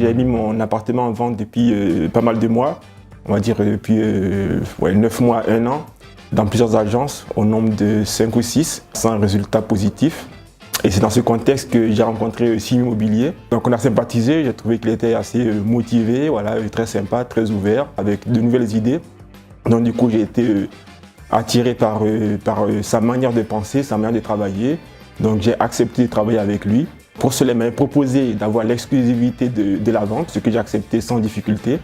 J'ai mis mon appartement en vente depuis pas mal de mois, on va dire depuis 9 mois, 1 an, dans plusieurs agences, au nombre de 5 ou 6, sans résultat positif. Et c'est dans ce contexte que j'ai rencontré Sim Immobilier. Donc on a sympathisé, j'ai trouvé qu'il était assez motivé, voilà, très sympa, très ouvert, avec de nouvelles idées. Donc du coup j'ai été attiré par sa manière de penser, sa manière de travailler. Donc j'ai accepté de travailler avec lui. Pour cela, il m'a proposé d'avoir l'exclusivité de la vente, ce que j'ai accepté sans difficulté.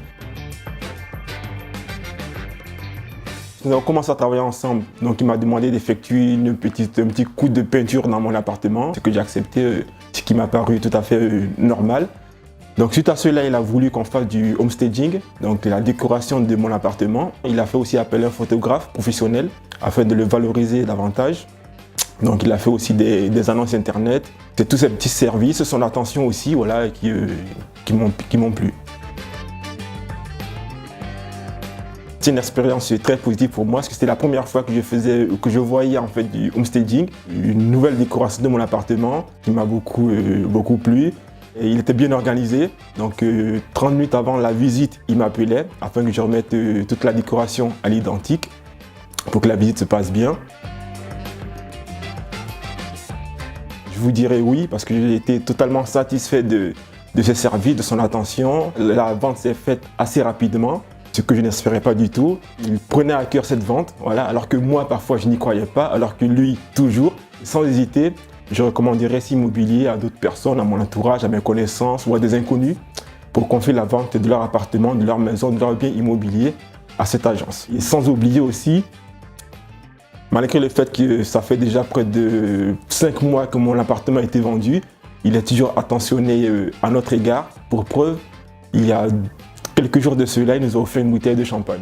Nous avons commencé à travailler ensemble, donc il m'a demandé d'effectuer un petit coup de peinture dans mon appartement, ce que j'ai accepté, ce qui m'a paru tout à fait normal. Donc suite à cela, il a voulu qu'on fasse du homestaging, donc la décoration de mon appartement. Il a fait aussi appel à un photographe professionnel afin de le valoriser davantage. Donc il a fait aussi des annonces internet. C'est tous ces petits services, son attention aussi, voilà, qui m'ont plu. C'est une expérience très positive pour moi parce que c'était la première fois que je voyais en fait du homestaging, une nouvelle décoration de mon appartement qui m'a beaucoup plu. Et il était bien organisé, donc 30 minutes avant la visite, il m'appelait afin que je remette toute la décoration à l'identique pour que la visite se passe bien. Je vous dirais oui parce que j'ai été totalement satisfait de ses services, de son attention. La vente s'est faite assez rapidement, ce que je n'espérais pas du tout. Il prenait à cœur cette vente, voilà, alors que moi parfois je n'y croyais pas, alors que lui toujours, sans hésiter. Je recommanderais Sim Immobilier à d'autres personnes, à mon entourage, à mes connaissances ou à des inconnus pour confier la vente de leur appartement, de leur maison, de leur bien immobilier à cette agence. Et sans oublier aussi, malgré le fait que ça fait déjà près de 5 mois que mon appartement a été vendu, il est toujours attentionné à notre égard. Pour preuve, il y a quelques jours de cela, il nous a offert une bouteille de champagne.